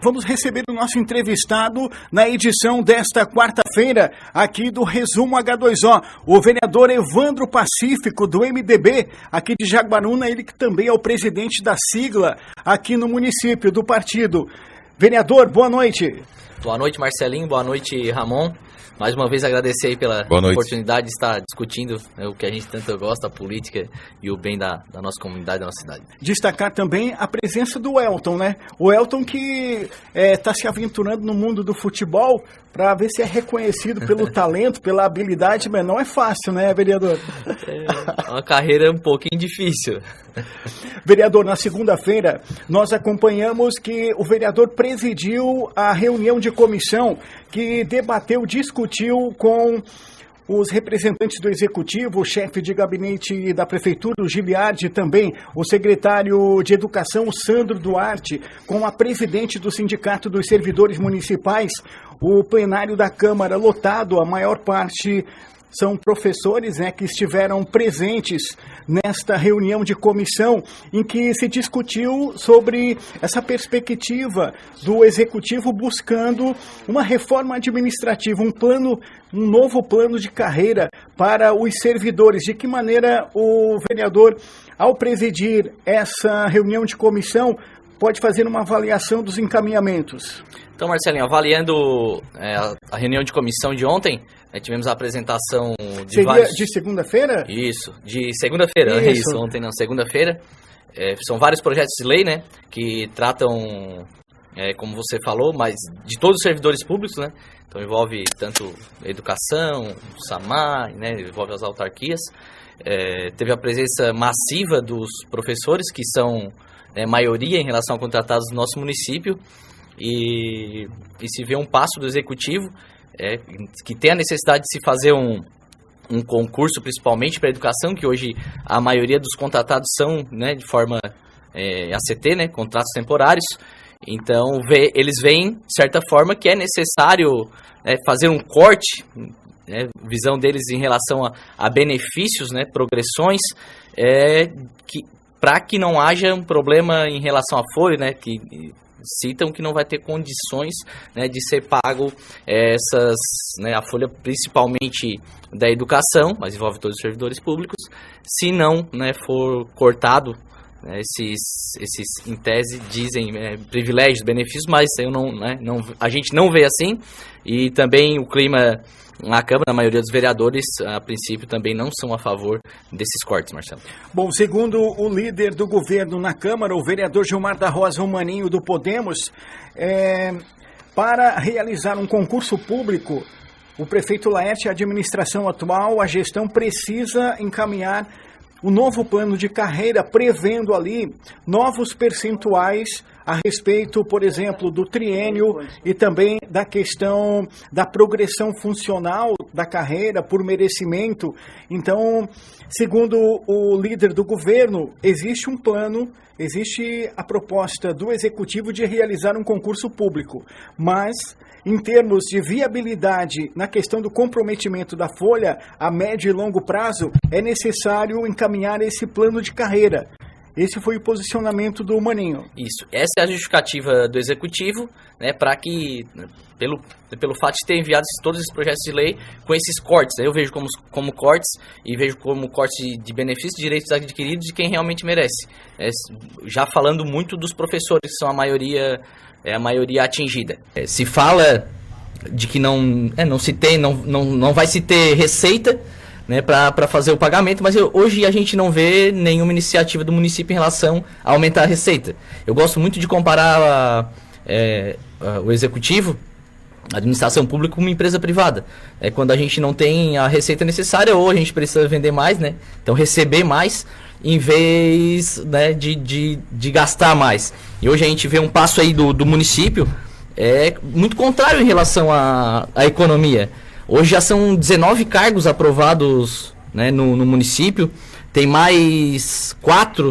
Vamos receber o nosso entrevistado na edição desta quarta-feira, aqui do Resumo H2O, o vereador Evandro Pacífico, do MDB, aqui de Jaguaruna, ele que também é o presidente da sigla aqui no município do partido. Vereador, boa noite. Boa noite, Marcelinho, boa noite, Ramon. Mais uma vez agradecer aí pela oportunidade de estar discutindo o que a gente tanto gosta, a política e o bem da nossa comunidade, da nossa cidade. Destacar também a presença do Elton, né? O Elton que está se aventurando no mundo do futebol para ver se é reconhecido pelo talento, pela habilidade, mas não é fácil, né, vereador? É uma carreira um pouquinho difícil. Vereador, na segunda-feira nós acompanhamos que o vereador presidiu a reunião de comissão que debateu, discutiu com os representantes do Executivo, o chefe de gabinete da Prefeitura, o Giliardi, também o secretário de Educação, o Sandro Duarte, com a presidente do Sindicato dos Servidores Municipais, o plenário da Câmara lotado, a maior parte são professores, né, que estiveram presentes nesta reunião de comissão em que se discutiu sobre essa perspectiva do Executivo buscando uma reforma administrativa, um novo plano de carreira para os servidores. De que maneira o vereador, ao presidir essa reunião de comissão, pode fazer uma avaliação dos encaminhamentos? Então, Marcelinho, avaliando a reunião de comissão de ontem, tivemos a apresentação de Seria de segunda-feira? Isso, de segunda-feira, isso, ontem não, segunda-feira. São vários projetos de lei, né, que tratam, como você falou, mas de todos os servidores públicos, né, então envolve tanto a educação, o SAMAI, né, envolve as autarquias. Teve a presença massiva dos professores, que são maioria em relação a contratados do nosso município, e se vê um passo do Executivo, que tem a necessidade de se fazer um concurso, principalmente para a educação, que hoje a maioria dos contratados são, né, de forma ACT, né, contratos temporários. Então, eles veem, de certa forma, que é necessário fazer um corte, visão deles em relação a benefícios, né, progressões, para que não haja um problema em relação à folha, né, que citam que não vai ter condições, né, de ser pago a folha principalmente da educação, mas envolve todos os servidores públicos, se não, né, for cortado, né, esses em tese dizem privilégios, benefícios, mas a gente não vê assim, e também o clima na Câmara, a maioria dos vereadores, a princípio, também não são a favor desses cortes, Marcelo. Bom, segundo o líder do governo na Câmara, o vereador Gilmar da Rosa, o Maninho do Podemos, para realizar um concurso público, o prefeito Laerte, a administração atual, a gestão precisa encaminhar o novo plano de carreira, prevendo ali novos percentuais a respeito, por exemplo, do triênio e também da questão da progressão funcional da carreira por merecimento. Então, segundo o líder do governo, existe um plano, existe a proposta do Executivo de realizar um concurso público, mas em termos de viabilidade na questão do comprometimento da folha a médio e longo prazo, é necessário encaminhar esse plano de carreira. Esse foi o posicionamento do Maninho. Isso. Essa é a justificativa do Executivo, né, para que, pelo fato de ter enviado todos esses projetos de lei com esses cortes, né, eu vejo como cortes e vejo como cortes de benefícios, de direitos adquiridos de quem realmente merece. Já falando muito dos professores, que são a maioria atingida. Se fala de que não vai se ter receita, né, para fazer o pagamento, mas hoje a gente não vê nenhuma iniciativa do município em relação a aumentar a receita. Eu gosto muito de comparar o Executivo, a administração pública, com uma empresa privada. Quando a gente não tem a receita necessária, ou a gente precisa vender mais, né, então receber mais, em vez, né, de gastar mais. E hoje a gente vê um passo aí do município muito contrário em relação à economia. Hoje já são 19 cargos aprovados, né, no município, tem mais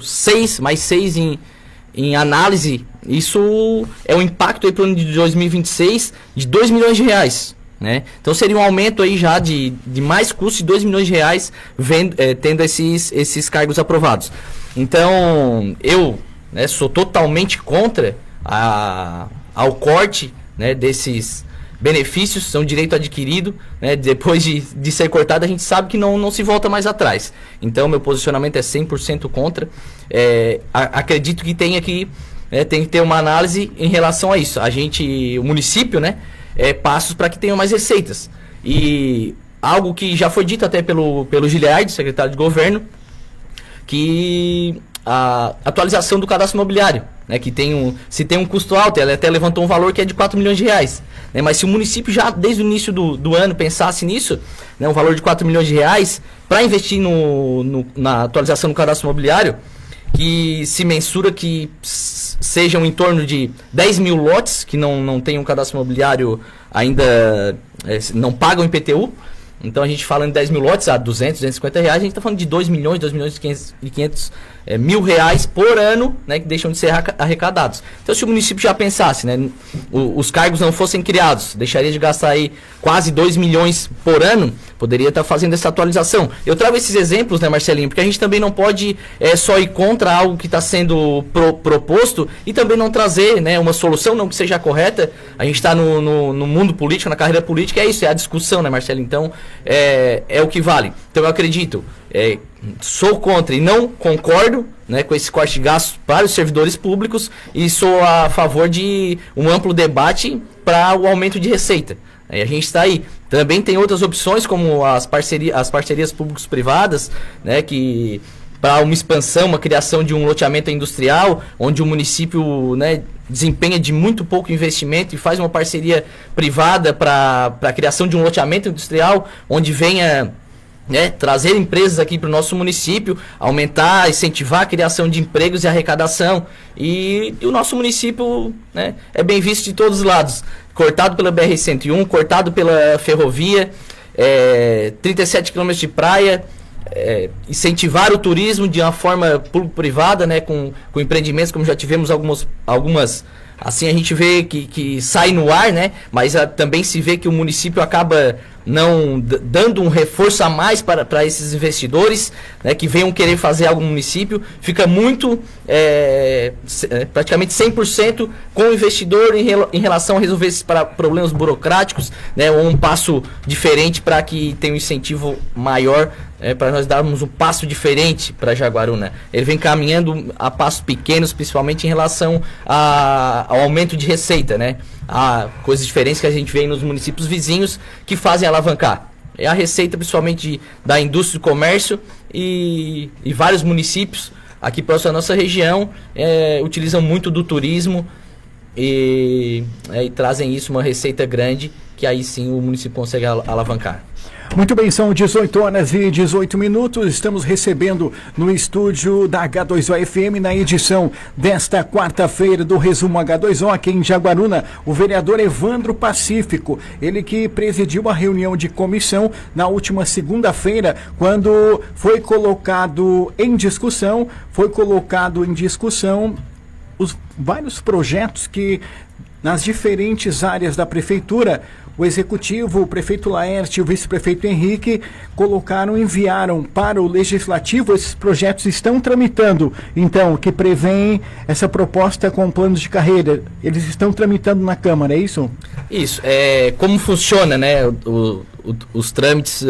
6 em análise. Isso é um impacto aí para o ano de 2026 de 2 milhões de reais. Né? Então seria um aumento aí já de mais custo de 2 milhões de reais tendo esses cargos aprovados. Então eu, né, sou totalmente contra a ao corte, né, desses benefícios, são direito adquirido, né, depois de ser cortado, a gente sabe que não se volta mais atrás. Então, meu posicionamento é 100% contra. Acredito que tem que ter uma análise em relação a isso. O município, né, passos para que tenham mais receitas. E algo que já foi dito até pelo Giliardi, secretário de governo, que a atualização do cadastro imobiliário, né, que se tem um custo alto, ela até levantou um valor que é de 4 milhões de reais. Né, mas se o município já desde o início do ano pensasse nisso, né, um valor de 4 milhões de reais, para investir na atualização do cadastro imobiliário, que se mensura que sejam em torno de 10 mil lotes que não tem um cadastro imobiliário ainda, não pagam IPTU. Então a gente falando de 10 mil lotes a 200, 250 reais, a gente está falando de 2 milhões e 500 mil reais por ano, né, que deixam de ser arrecadados. Então se o município já pensasse, né, os cargos não fossem criados, deixaria de gastar aí quase 2 milhões por ano, poderia estar fazendo essa atualização. Eu trago esses exemplos, né, Marcelinho, porque a gente também não pode só ir contra algo que está sendo proposto e também não trazer, né, uma solução não que seja correta. A gente está no mundo político, na carreira política, é isso, é a discussão, né, Marcelinho? Então, é o que vale. Então eu acredito, sou contra e não concordo, né, com esse corte de gastos para os servidores públicos e sou a favor de um amplo debate para o aumento de receita. A gente está aí. Também tem outras opções, como as parcerias públicos-privadas, né, que para uma expansão, uma criação de um loteamento industrial, onde o município, né, desempenha de muito pouco investimento e faz uma parceria privada para a criação de um loteamento industrial, onde venha, né, trazer empresas aqui para o nosso município, aumentar, incentivar a criação de empregos e arrecadação. E o nosso município, né, é bem visto de todos os lados. Cortado pela BR-101, cortado pela ferrovia, 37 km de praia, incentivar o turismo de uma forma público-privada, né, com empreendimentos, como já tivemos algumas assim a gente vê que sai no ar, né, mas também se vê que o município acaba não dando um reforço a mais para esses investidores, né, que venham querer fazer algo no município. Fica muito, praticamente 100% com o investidor em relação a resolver esses problemas burocráticos, né, ou um passo diferente para que tenha um incentivo maior, para nós darmos um passo diferente para Jaguaruna. Ele vem caminhando a passos pequenos, principalmente em relação ao aumento de receita, né? Há coisas diferentes que a gente vê nos municípios vizinhos que fazem alavancar. É a receita principalmente da indústria e do comércio e vários municípios aqui próximo à nossa região utilizam muito do turismo e trazem isso, uma receita grande, que aí sim o município consegue alavancar. Muito bem, são 18 horas e 18 minutos. Estamos recebendo no estúdio da H2O FM, na edição desta quarta-feira do Resumo H2O, aqui em Jaguaruna, o vereador Evandro Pacífico. Ele que presidiu a reunião de comissão na última segunda-feira, quando foi colocado em discussão os vários projetos que, nas diferentes áreas da prefeitura, o executivo, o prefeito Laerte e o vice-prefeito Henrique enviaram para o legislativo. Esses projetos estão tramitando, então, que prevêem essa proposta com planos de carreira. Eles estão tramitando na Câmara, é isso? Isso. Como funciona, né, os trâmites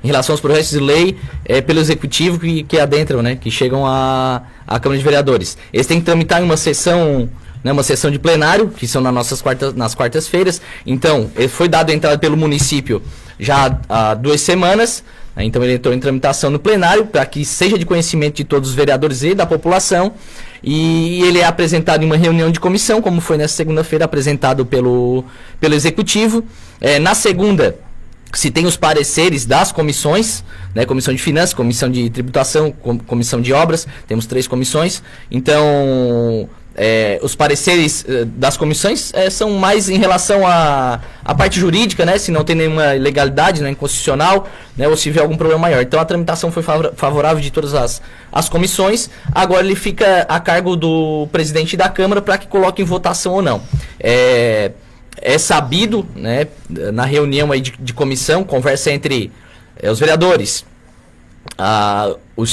em relação aos projetos de lei pelo executivo que adentram, né, que chegam à Câmara de Vereadores. Eles têm que tramitar em uma sessão, né, uma sessão de plenário, que são nas quartas-feiras. Então, ele foi dado a entrada pelo município já há 2 semanas, né, então ele entrou em tramitação no plenário, para que seja de conhecimento de todos os vereadores e da população, e ele é apresentado em uma reunião de comissão, como foi nessa segunda-feira apresentado pelo executivo. Na segunda, se tem os pareceres das comissões, né, comissão de finanças, comissão de tributação, comissão de obras, temos 3 comissões. Então, os pareceres das comissões são mais em relação à parte jurídica, né, se não tem nenhuma ilegalidade, né, inconstitucional, né, ou se tiver algum problema maior. Então a tramitação foi favorável de todas as comissões. Agora ele fica a cargo do presidente da Câmara para que coloque em votação ou não. É sabido, né, na reunião aí de comissão, conversa entre os vereadores, os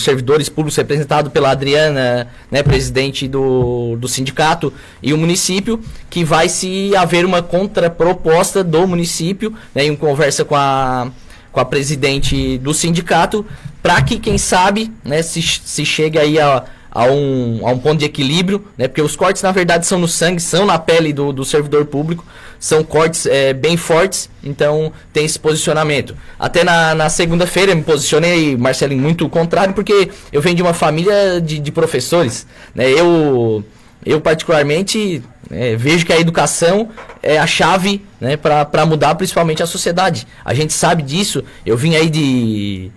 servidores públicos representados pela Adriana, né, presidente do sindicato, e o município, que vai se haver uma contraproposta do município, né, em conversa com a presidente do sindicato, para que, quem sabe, né, se chegue aí a um ponto de equilíbrio, né, porque os cortes, na verdade, são no sangue, são na pele do servidor público, são cortes bem fortes, então tem esse posicionamento. Até na segunda-feira eu me posicionei, Marcelinho, muito contrário, porque eu venho de uma família de professores, né, eu particularmente vejo que a educação é a chave, né, para mudar principalmente a sociedade. A gente sabe disso. Eu vim aí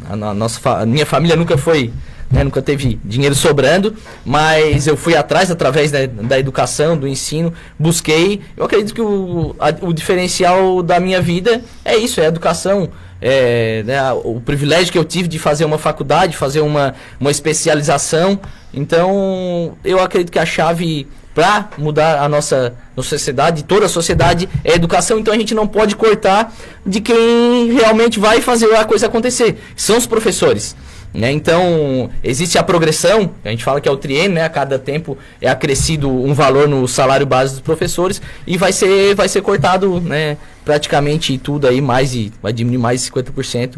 a minha família nunca foi, né, nunca teve dinheiro sobrando, mas eu fui atrás, através da educação, do ensino, busquei. Eu acredito que o diferencial da minha vida é isso, é a educação. Né, o privilégio que eu tive de fazer uma faculdade, fazer uma especialização. Então, eu acredito que a chave para mudar a nossa sociedade, toda a sociedade, é a educação. Então, a gente não pode cortar de quem realmente vai fazer a coisa acontecer. São os professores, né? Então, existe a progressão, a gente fala que é o triênio, né? A cada tempo é acrescido um valor no salário base dos professores e vai ser cortado, né, praticamente tudo aí, vai diminuir mais de 50%.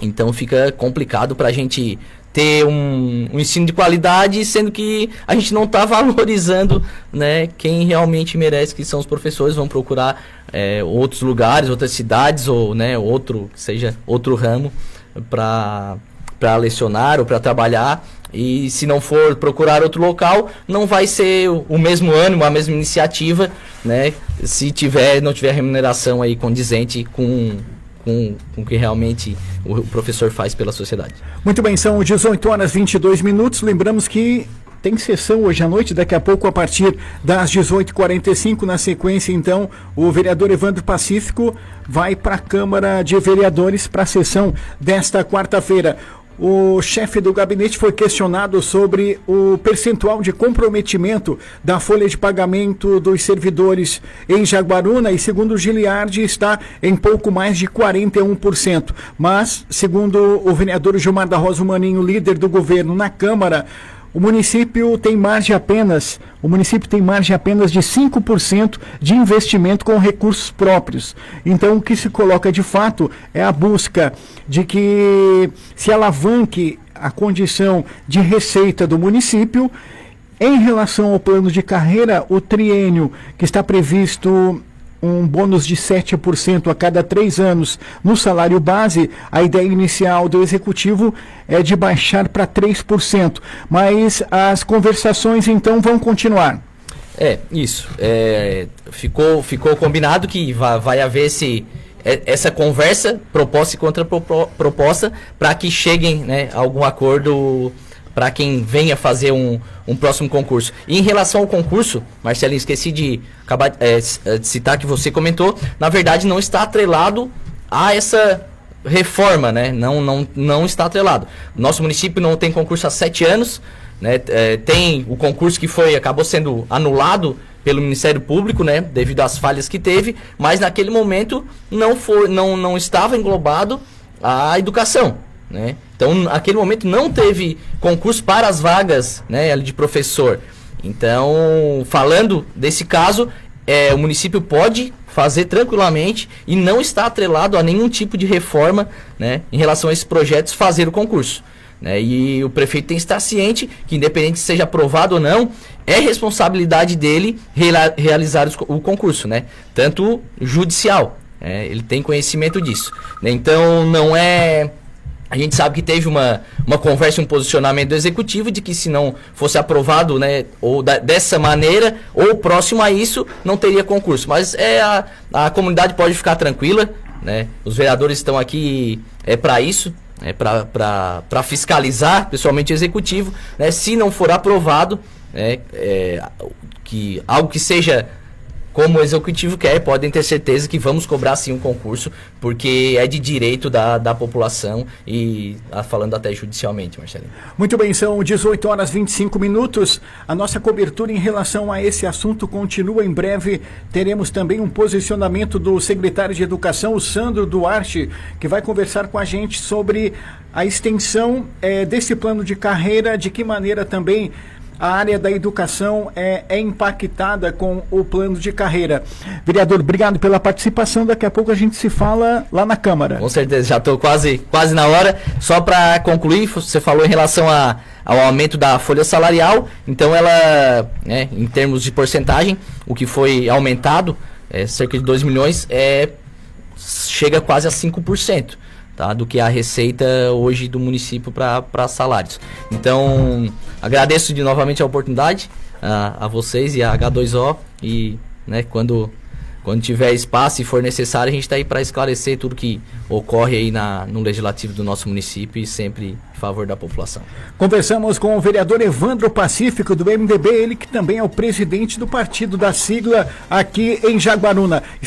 Então, fica complicado para a gente ter um ensino de qualidade, sendo que a gente não está valorizando, né, quem realmente merece, que são os professores. Vão procurar outros lugares, outras cidades, ou, né, outro ramo para lecionar ou para trabalhar. E se não for procurar outro local, não vai ser o mesmo ânimo, a mesma iniciativa, né, se não tiver remuneração aí condizente com o que realmente o professor faz pela sociedade. Muito bem, são 18h22. Lembramos que tem sessão hoje à noite, daqui a pouco, a partir das 18h45. Na sequência, então, o vereador Evandro Pacífico vai para a Câmara de Vereadores para a sessão desta quarta-feira. O chefe do gabinete foi questionado sobre o percentual de comprometimento da folha de pagamento dos servidores em Jaguaruna, e segundo o Giliardi está em pouco mais de 41%. Mas, segundo o vereador Gilmar da Rosa Maninho, líder do governo na Câmara, o município tem margem apenas de 5% de investimento com recursos próprios. Então, o que se coloca de fato é a busca de que se alavanque a condição de receita do município. Em relação ao plano de carreira, o triênio que está previsto um bônus de 7% a cada 3 anos no salário base, a ideia inicial do executivo é de baixar para 3%, mas as conversações então vão continuar. Isso. Ficou combinado que vai haver essa conversa, proposta e contraproposta, para que cheguem, né, a algum acordo para quem venha fazer um próximo concurso. E em relação ao concurso, Marcelinho, esqueci de citar que você comentou, na verdade não está atrelado a essa reforma, né? Não está atrelado. Nosso município não tem concurso há 7 anos, né? Tem o concurso que acabou sendo anulado pelo Ministério Público, né, devido às falhas que teve, mas naquele momento não estava englobado a educação, né? Então, naquele momento não teve concurso para as vagas, né, de professor. Então, falando desse caso, o município pode fazer tranquilamente e não está atrelado a nenhum tipo de reforma, né, em relação a esses projetos, fazer o concurso, né? E o prefeito tem que estar ciente que, independente se seja aprovado ou não, é responsabilidade dele realizar o concurso, né? Tanto judicial, ele tem conhecimento disso, né? Então, não é... A gente sabe que teve uma conversa, um posicionamento do executivo de que, se não fosse aprovado, né, ou dessa maneira, ou próximo a isso, não teria concurso. Mas a comunidade pode ficar tranquila, né? Os vereadores estão aqui para isso, para fiscalizar, pessoalmente o executivo, né? Se não for aprovado, que algo que seja como o executivo quer, podem ter certeza que vamos cobrar sim um concurso, porque é de direito da população e falando até judicialmente, Marcelinho. Muito bem, são 18h25. A nossa cobertura em relação a esse assunto continua. Em breve teremos também um posicionamento do secretário de Educação, o Sandro Duarte, que vai conversar com a gente sobre a extensão desse plano de carreira, de que maneira também a área da educação é impactada com o plano de carreira. Vereador, obrigado pela participação. Daqui a pouco a gente se fala lá na Câmara. Com certeza, já estou quase na hora. Só para concluir, você falou em relação ao aumento da folha salarial. Então, ela, em termos de porcentagem, o que foi aumentado, cerca de 2 milhões, chega quase a 5%. Tá, do que a receita hoje do município para salários. Então, agradeço novamente a oportunidade a vocês e a H2O e quando tiver espaço e for necessário, a gente está aí para esclarecer tudo que ocorre aí no legislativo do nosso município e sempre em favor da população. Conversamos com o vereador Evandro Pacífico do MDB, ele que também é o presidente do partido da sigla aqui em Jaguaruna.